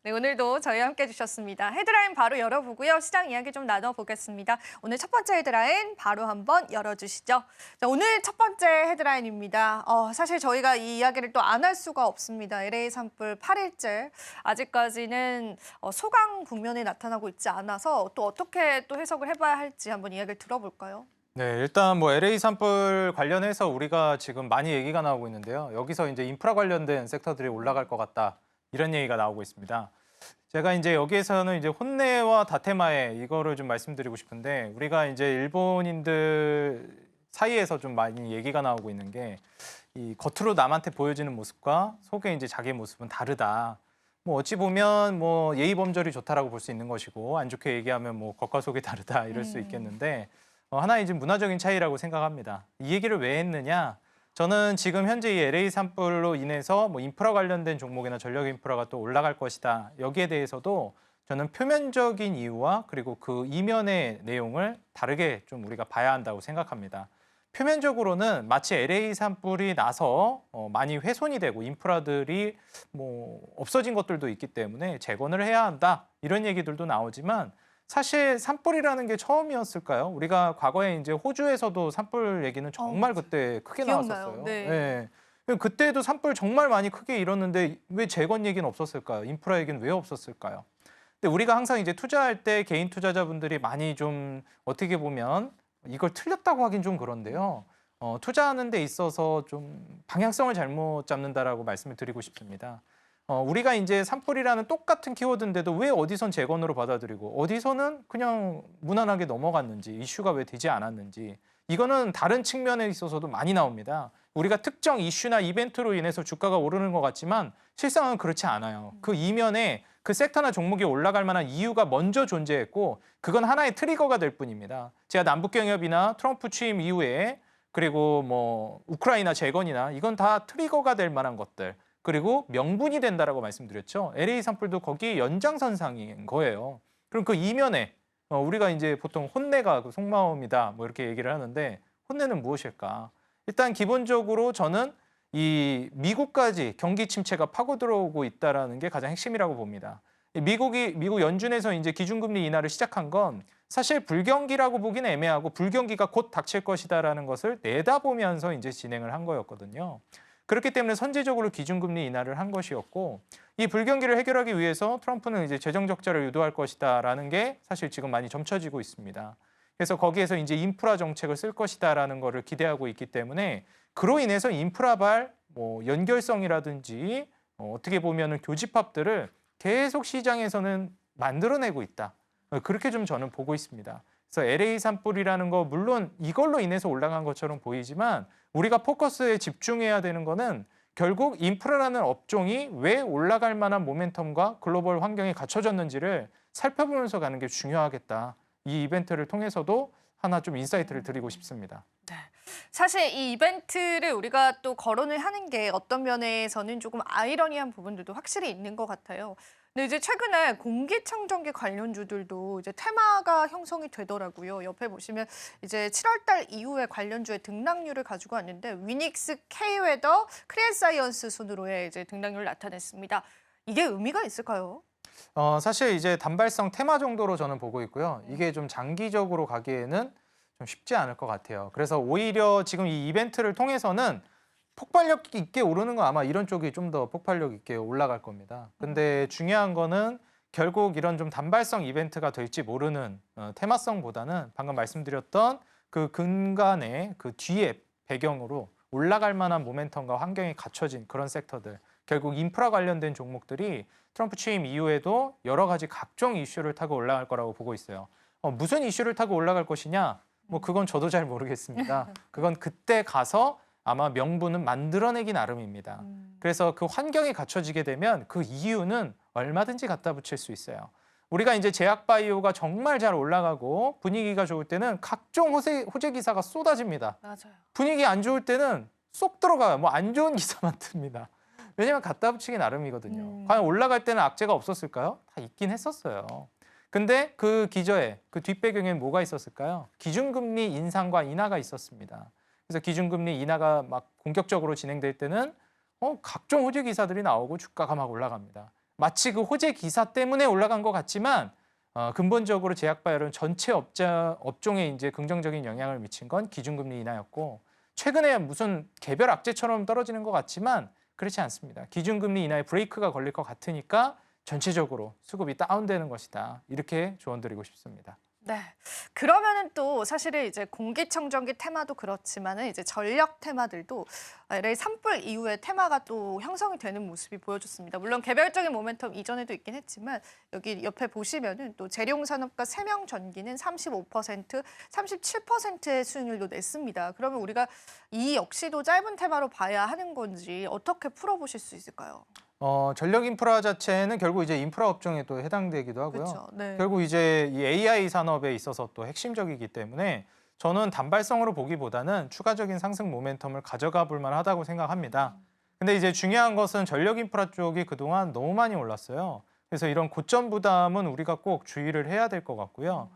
네, 오늘도 저희와 함께 해주셨습니다. 헤드라인 바로 열어보고요. 시장 이야기 좀 나눠보겠습니다. 오늘 첫 번째 헤드라인 바로 한번 열어주시죠. 자, 오늘 첫 번째 헤드라인입니다. 사실 저희가 이 이야기를 또 안 할 수가 없습니다. LA 산불 8일째 아직까지는 소강 국면이 나타나고 있지 않아서 또 어떻게 또 해석을 해봐야 할지 한번 이야기를 들어볼까요? 네, 일단 뭐 LA 산불 관련해서 우리가 지금 많이 얘기가 나오고 있는데요. 여기서 이제 인프라 관련된 섹터들이 올라갈 것 같다. 이런 얘기가 나오고 있습니다. 제가 이제 여기에서는 이제 혼내와 다테마에 이거를 좀 말씀드리고 싶은데 우리가 이제 일본인들 사이에서 좀 많이 얘기가 나오고 있는 게 이 겉으로 남한테 보여지는 모습과 속에 이제 자기 모습은 다르다. 뭐 어찌 보면 뭐 예의 범절이 좋다라고 볼 수 있는 것이고 안 좋게 얘기하면 뭐 겉과 속이 다르다 이럴 수 있겠는데 하나의 좀 문화적인 차이라고 생각합니다. 이 얘기를 왜 했느냐? 저는 지금 현재 이 LA 산불로 인해서 뭐 인프라 관련된 종목이나 전력 인프라가 또 올라갈 것이다. 여기에 대해서도 저는 표면적인 이유와 그리고 그 이면의 내용을 다르게 좀 우리가 봐야 한다고 생각합니다. 표면적으로는 마치 LA 산불이 나서 많이 훼손이 되고 인프라들이 뭐 없어진 것들도 있기 때문에 재건을 해야 한다. 이런 얘기들도 나오지만 사실 산불이라는 게 처음이었을까요? 우리가 과거에 이제 호주에서도 산불 얘기는 정말 그때 크게 기억나요. 나왔었어요. 네. 예. 그때도 산불 정말 많이 크게 일었는데 왜 재건 얘기는 없었을까요? 인프라 얘기는 왜 없었을까요? 근데 우리가 항상 이제 투자할 때 개인 투자자분들이 많이 좀 어떻게 보면 이걸 틀렸다고 하긴 좀 그런데요. 투자하는 데 있어서 좀 방향성을 잘못 잡는다라고 말씀을 드리고 싶습니다. 우리가 이제 산불이라는 똑같은 키워드인데도 왜 어디선 재건으로 받아들이고 어디서는 그냥 무난하게 넘어갔는지 이슈가 왜 되지 않았는지 이거는 다른 측면에 있어서도 많이 나옵니다. 우리가 특정 이슈나 이벤트로 인해서 주가가 오르는 것 같지만 실상은 그렇지 않아요. 그 이면에 그 섹터나 종목이 올라갈 만한 이유가 먼저 존재했고 그건 하나의 트리거가 될 뿐입니다. 제가 남북경협이나 트럼프 취임 이후에 그리고 뭐 우크라이나 재건이나 이건 다 트리거가 될 만한 것들. 그리고 명분이 된다라고 말씀드렸죠. LA 산불도 거기 연장선상인 거예요. 그럼 그 이면에 우리가 이제 보통 혼내가 그 속마음이다 뭐 이렇게 얘기를 하는데 혼내는 무엇일까? 일단 기본적으로 저는 이 미국까지 경기 침체가 파고 들어오고 있다라는 게 가장 핵심이라고 봅니다. 미국 연준에서 이제 기준금리 인하를 시작한 건 사실 불경기라고 보기는 애매하고 불경기가 곧 닥칠 것이다라는 것을 내다보면서 이제 진행을 한 거였거든요. 그렇기 때문에 선제적으로 기준금리 인하를 한 것이었고 이 불경기를 해결하기 위해서 트럼프는 이제 재정 적자를 유도할 것이다라는 게 사실 지금 많이 점쳐지고 있습니다. 그래서 거기에서 이제 인프라 정책을 쓸 것이다라는 거를 기대하고 있기 때문에 그로 인해서 인프라발 뭐 연결성이라든지 어떻게 보면은 교집합들을 계속 시장에서는 만들어내고 있다. 그렇게 좀 저는 보고 있습니다. 그래서 LA 산불이라는 거 물론 이걸로 인해서 올라간 것처럼 보이지만 우리가 포커스에 집중해야 되는 거는 결국 인프라라는 업종이 왜 올라갈 만한 모멘텀과 글로벌 환경이 갖춰졌는지를 살펴보면서 가는 게 중요하겠다. 이 이벤트를 통해서도 하나 좀 인사이트를 드리고 싶습니다. 네. 사실 이 이벤트를 우리가 또 거론을 하는 게 어떤 면에서는 조금 아이러니한 부분들도 확실히 있는 것 같아요. 근데 이제 최근에 공기청정기 관련주들도 이제 테마가 형성이 되더라고요. 옆에 보시면 이제 7월 달 이후에 관련주의 등락률을 가지고 왔는데 위닉스, K웨더, 크리에사이언스 순으로의 이제 등락률을 나타냈습니다. 이게 의미가 있을까요? 사실 이제 단발성 테마 정도로 저는 보고 있고요. 이게 좀 장기적으로 가기에는 좀 쉽지 않을 것 같아요. 그래서 오히려 지금 이 이벤트를 통해서는 폭발력 있게 오르는 건 아마 이런 쪽이 좀 더 폭발력 있게 올라갈 겁니다. 근데 중요한 거는 결국 이런 좀 단발성 이벤트가 될지 모르는 테마성보다는 방금 말씀드렸던 그 근간의 그 뒤에 배경으로 올라갈 만한 모멘텀과 환경이 갖춰진 그런 섹터들, 결국 인프라 관련된 종목들이 트럼프 취임 이후에도 여러 가지 각종 이슈를 타고 올라갈 거라고 보고 있어요. 무슨 이슈를 타고 올라갈 것이냐? 뭐 그건 저도 잘 모르겠습니다. 그건 그때 가서 아마 명분은 만들어내기 나름입니다. 그래서 그 환경이 갖춰지게 되면 그 이유는 얼마든지 갖다 붙일 수 있어요. 우리가 이제 제약바이오가 정말 잘 올라가고 분위기가 좋을 때는 각종 호재 기사가 쏟아집니다. 맞아요. 분위기 안 좋을 때는 쏙 들어가요. 뭐 안 좋은 기사만 뜹니다. 왜냐면 갖다 붙이기 나름이거든요. 과연 올라갈 때는 악재가 없었을까요? 다 있긴 했었어요. 근데 그 기저에 그 뒷배경엔 뭐가 있었을까요? 기준금리 인상과 인하가 있었습니다. 그래서 기준금리 인하가 막 본격적으로 진행될 때는 각종 호재 기사들이 나오고 주가가 막 올라갑니다. 마치 그 호재 기사 때문에 올라간 것 같지만 근본적으로 제약 바이오는 전체 업종에 이제 긍정적인 영향을 미친 건 기준금리 인하였고 최근에 무슨 개별 악재처럼 떨어지는 것 같지만 그렇지 않습니다. 기준금리 인하에 브레이크가 걸릴 것 같으니까 전체적으로 수급이 다운되는 것이다. 이렇게 조언드리고 싶습니다. 네. 그러면은 또 사실은 이제 공기청정기 테마도 그렇지만은 이제 전력 테마들도 LA 산불 이후에 테마가 또 형성이 되는 모습이 보여졌습니다. 물론 개별적인 모멘텀 이전에도 있긴 했지만 여기 옆에 보시면은 또 재룡산업과 세명전기는 35%, 37%의 수익률도 냈습니다. 그러면 우리가 이 역시도 짧은 테마로 봐야 하는 건지 어떻게 풀어보실 수 있을까요? 전력 인프라 자체는 결국 이제 인프라 업종에 또 해당되기도 하고요. 그렇죠. 네. 결국 이제 이 AI 산업에 있어서 또 핵심적이기 때문에 저는 단발성으로 보기보다는 추가적인 상승 모멘텀을 가져가 볼 만하다고 생각합니다. 근데 이제 중요한 것은 전력 인프라 쪽이 그동안 너무 많이 올랐어요. 그래서 이런 고점 부담은 우리가 꼭 주의를 해야 될 것 같고요.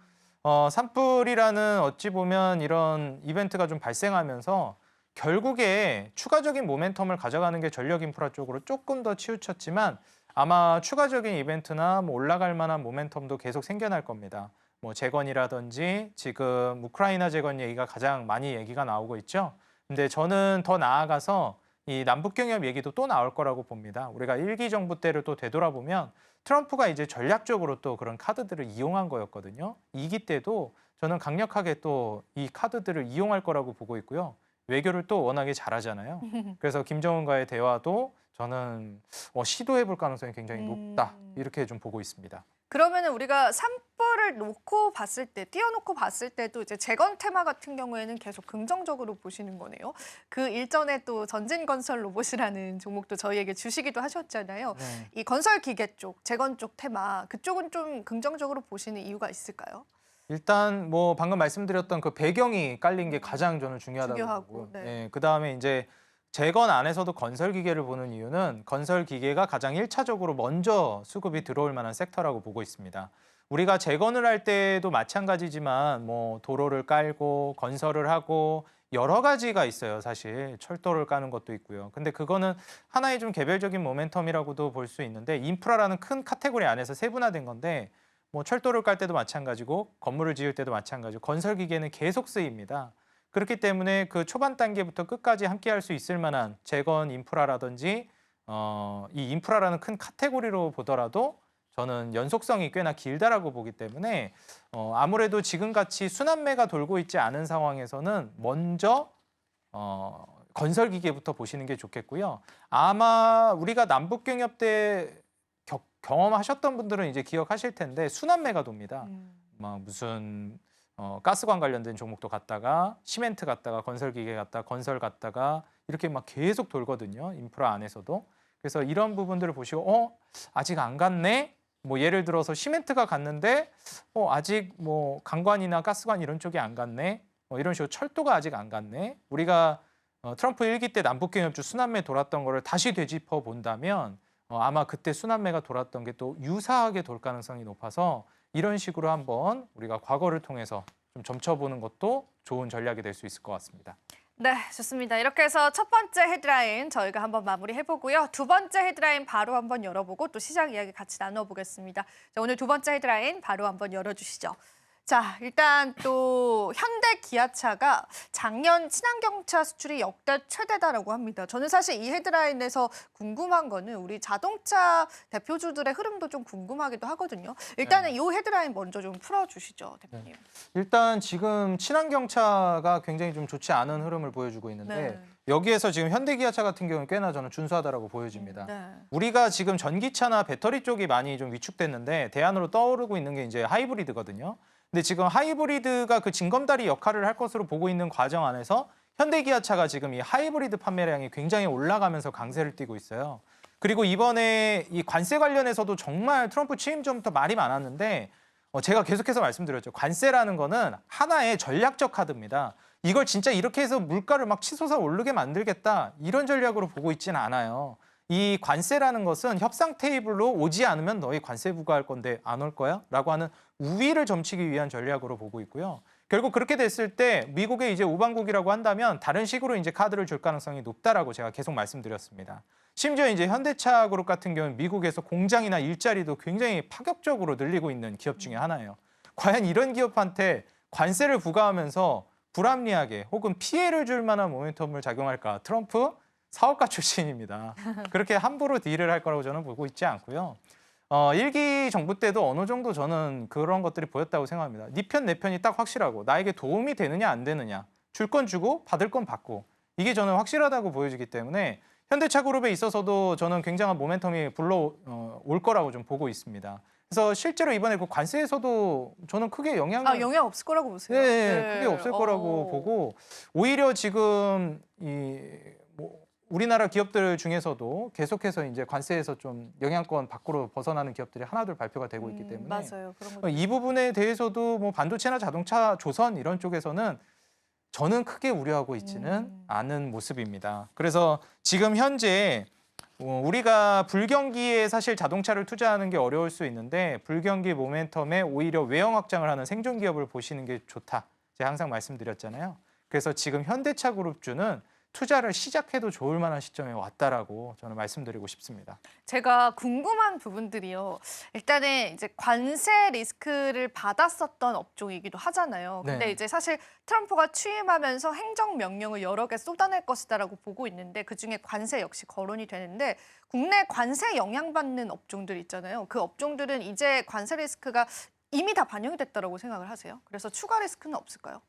산불이라는 어찌 보면 이런 이벤트가 좀 발생하면서 결국에 추가적인 모멘텀을 가져가는 게 전력 인프라 쪽으로 조금 더 치우쳤지만 아마 추가적인 이벤트나 뭐 올라갈 만한 모멘텀도 계속 생겨날 겁니다. 뭐 재건이라든지 지금 우크라이나 재건 얘기가 가장 많이 얘기가 나오고 있죠. 근데 저는 더 나아가서 이 남북 경협 얘기도 또 나올 거라고 봅니다. 우리가 1기 정부 때를 또 되돌아보면 트럼프가 이제 전략적으로 또 그런 카드들을 이용한 거였거든요. 2기 때도 저는 강력하게 또 이 카드들을 이용할 거라고 보고 있고요. 외교를 또 워낙에 잘하잖아요. 그래서 김정은과의 대화도 저는 시도해 볼 가능성이 굉장히 높다. 이렇게 좀 보고 있습니다. 그러면은 우리가 산불을 놓고 봤을 때, 띄워놓고 봤을 때도 이제 재건 테마 같은 경우에는 계속 긍정적으로 보시는 거네요. 그 일전에 또 전진건설 로봇이라는 종목도 저희에게 주시기도 하셨잖아요. 네. 이 건설 기계 쪽, 재건 쪽 테마, 그쪽은 좀 긍정적으로 보시는 이유가 있을까요? 일단 뭐 방금 말씀드렸던 그 배경이 깔린 게 가장 저는 중요하다고 중요하고, 보고요. 네. 예, 그다음에 이제 재건 안에서도 건설 기계를 보는 이유는 건설 기계가 가장 1차적으로 먼저 수급이 들어올 만한 섹터라고 보고 있습니다. 우리가 재건을 할 때도 마찬가지지만 뭐 도로를 깔고 건설을 하고 여러 가지가 있어요. 사실 철도를 까는 것도 있고요. 근데 그거는 하나의 좀 개별적인 모멘텀이라고도 볼 수 있는데 인프라라는 큰 카테고리 안에서 세분화된 건데 뭐 철도를 깔 때도 마찬가지고 건물을 지을 때도 마찬가지고 건설 기계는 계속 쓰입니다. 그렇기 때문에 그 초반 단계부터 끝까지 함께 할 수 있을 만한 재건 인프라라든지 이 인프라라는 큰 카테고리로 보더라도 저는 연속성이 꽤나 길다라고 보기 때문에 아무래도 지금같이 순환매가 돌고 있지 않은 상황에서는 먼저 건설 기계부터 보시는 게 좋겠고요. 아마 우리가 남북 경협 때 경험하셨던 분들은 이제 기억하실 텐데 순환매가 돕니다. 막 무슨 가스관 관련된 종목도 갔다가 시멘트 갔다가 건설 기계 갔다가 건설 갔다가 이렇게 막 계속 돌거든요. 인프라 안에서도. 그래서 이런 부분들을 보시고 아직 안 갔네. 뭐 예를 들어서 시멘트가 갔는데 아직 뭐 강관이나 가스관 이런 쪽이 안 갔네. 이런 식으로 철도가 아직 안 갔네. 우리가 트럼프 1기 때 남북경협주 순환매 돌았던 거를 다시 되짚어 본다면 아마 그때 순환매가 돌았던 게 또 유사하게 돌 가능성이 높아서 이런 식으로 한번 우리가 과거를 통해서 좀 점쳐보는 것도 좋은 전략이 될 수 있을 것 같습니다. 네, 좋습니다. 이렇게 해서 첫 번째 헤드라인 저희가 한번 마무리해보고요. 두 번째 헤드라인 바로 한번 열어보고 또 시장 이야기 같이 나눠보겠습니다. 자, 오늘 두 번째 헤드라인 바로 한번 열어주시죠. 자, 일단 또 현대 기아차가 작년 친환경차 수출이 역대 최대다라고 합니다. 저는 사실 이 헤드라인에서 궁금한 거는 우리 자동차 대표주들의 흐름도 좀 궁금하기도 하거든요. 일단은 이 헤드라인 먼저 좀 풀어주시죠, 대표님. 일단 지금 친환경차가 굉장히 좀 좋지 않은 흐름을 보여주고 있는데 네. 여기에서 지금 현대기아차 같은 경우는 꽤나 저는 준수하다라고 보여집니다. 네. 우리가 지금 전기차나 배터리 쪽이 많이 좀 위축됐는데 대안으로 떠오르고 있는 게 이제 하이브리드거든요. 근데 지금 하이브리드가 그 징검다리 역할을 할 것으로 보고 있는 과정 안에서 현대기아차가 지금 이 하이브리드 판매량이 굉장히 올라가면서 강세를 띠고 있어요. 그리고 이번에 이 관세 관련해서도 정말 트럼프 취임 전부터 말이 많았는데 제가 계속해서 말씀드렸죠. 관세라는 거는 하나의 전략적 카드입니다. 이걸 진짜 이렇게 해서 물가를 막 치솟아 오르게 만들겠다 이런 전략으로 보고 있지는 않아요. 이 관세라는 것은 협상 테이블로 오지 않으면 너희 관세 부과할 건데 안 올 거야? 라고 하는 우위를 점치기 위한 전략으로 보고 있고요. 결국 그렇게 됐을 때 미국의 이제 우방국이라고 한다면 다른 식으로 이제 카드를 줄 가능성이 높다라고 제가 계속 말씀드렸습니다. 심지어 이제 현대차 그룹 같은 경우는 미국에서 공장이나 일자리도 굉장히 파격적으로 늘리고 있는 기업 중에 하나예요. 과연 이런 기업한테 관세를 부과하면서 불합리하게 혹은 피해를 줄 만한 모멘텀을 작용할까? 트럼프 사업가 출신입니다. 그렇게 함부로 딜을 할 거라고 저는 보고 있지 않고요. 일기 정부 때도 어느 정도 저는 그런 것들이 보였다고 생각합니다. 네 편, 내 편이 딱 확실하고 나에게 도움이 되느냐 안 되느냐. 줄 건 주고 받을 건 받고. 이게 저는 확실하다고 보여지기 때문에 현대차 그룹에 있어서도 저는 굉장한 모멘텀이 불러올 거라고 좀 보고 있습니다. 그래서 실제로 이번에 그 관세에서도 저는 크게 영향을 영향 없을 거라고 보세요? 네, 크게 없을 거라고 보고 오히려 지금 우리나라 기업들 중에서도 계속해서 이제 관세에서 좀 영향권 밖으로 벗어나는 기업들이 하나둘 발표가 되고 있기 때문에 맞아요. 그런 거. 이 부분에 대해서도 뭐 반도체나 자동차, 조선 이런 쪽에서는 저는 크게 우려하고 있지는 않은 모습입니다. 그래서 지금 현재 우리가 불경기에 사실 자동차를 투자하는 게 어려울 수 있는데 불경기 모멘텀에 오히려 외형 확장을 하는 생존 기업을 보시는 게 좋다. 제가 항상 말씀드렸잖아요. 그래서 지금 현대차 그룹주는 투자를 시작해도 좋을 만한 시점에 왔다라고 저는 말씀드리고 싶습니다. 제가 궁금한 부분들이요. 일단은 이제 관세 리스크를 받았었던 업종이기도 하잖아요. 근데 네. 이제 사실 트럼프가 취임하면서 행정 명령을 여러 개 쏟아낼 것이다라고 보고 있는데 그중에 관세 역시 거론이 되는데 국내 관세 영향받는 업종들 있잖아요. 그 업종들은 이제 관세 리스크가 이미 다 반영이 됐다라고 생각을 하세요? 그래서 추가 리스크는 없을까요?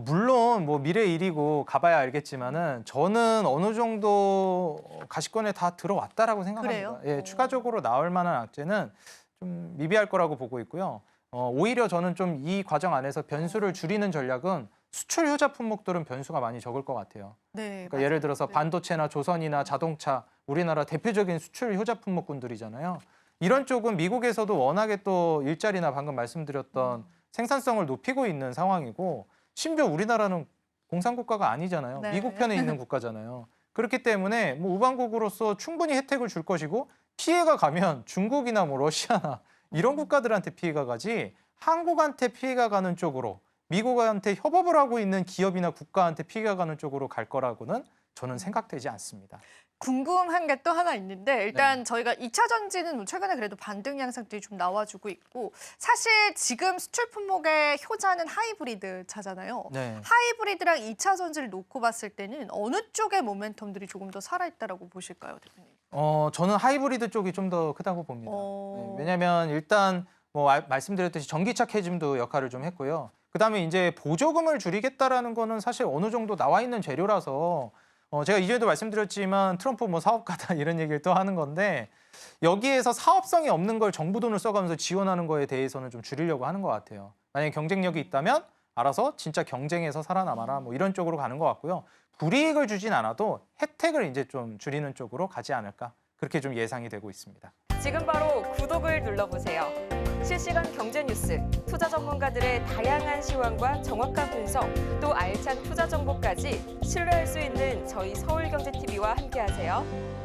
물론 뭐 미래의 일이고 가봐야 알겠지만은 저는 어느 정도 가시권에 다 들어왔다라고 생각합니다. 그래요? 예, 추가적으로 나올 만한 악재는 좀 미비할 거라고 보고 있고요. 오히려 저는 좀 이 과정 안에서 변수를 줄이는 전략은 수출 효자 품목들은 변수가 많이 적을 것 같아요. 네. 그러니까 예를 들어서 네. 반도체나 조선이나 자동차, 우리나라 대표적인 수출 효자 품목군들이잖아요. 이런 쪽은 미국에서도 워낙에 또 일자리나 방금 말씀드렸던 생산성을 높이고 있는 상황이고 심지어 우리나라는 공산국가가 아니잖아요. 네. 미국 편에 있는 국가잖아요. 그렇기 때문에 뭐 우방국으로서 충분히 혜택을 줄 것이고 피해가 가면 중국이나 뭐 러시아나 이런 국가들한테 피해가 가지 한국한테 피해가 가는 쪽으로 미국한테 협업을 하고 있는 기업이나 국가한테 피해가 가는 쪽으로 갈 거라고는 저는 생각되지 않습니다. 궁금한 게 또 하나 있는데 일단 저희가 2차 전지는 최근에 그래도 반등 양상들이 좀 나와주고 있고 사실 지금 수출 품목의 효자는 하이브리드 차잖아요. 네. 하이브리드랑 2차 전지를 놓고 봤을 때는 어느 쪽의 모멘텀들이 조금 더 살아있다라고 보실까요, 대표님? 저는 하이브리드 쪽이 좀 더 크다고 봅니다. 네, 왜냐하면 일단 뭐 말씀드렸듯이 전기차 캐즘도 역할을 좀 했고요. 그다음에 이제 보조금을 줄이겠다라는 거는 사실 어느 정도 나와 있는 재료라서 제가 이전에도 말씀드렸지만 트럼프 뭐 사업가다 이런 얘기를 또 하는 건데 여기에서 사업성이 없는 걸 정부 돈을 써가면서 지원하는 거에 대해서는 좀 줄이려고 하는 것 같아요. 만약에 경쟁력이 있다면 알아서 진짜 경쟁에서 살아남아라 뭐 이런 쪽으로 가는 것 같고요. 불이익을 주진 않아도 혜택을 이제 좀 줄이는 쪽으로 가지 않을까 그렇게 좀 예상이 되고 있습니다. 지금 바로 구독을 눌러보세요. 실시간 경제 뉴스, 투자 전문가들의 다양한 시황과 정확한 분석, 또 알찬 투자 정보까지 신뢰할 수 있는 저희 서울경제TV와 함께하세요.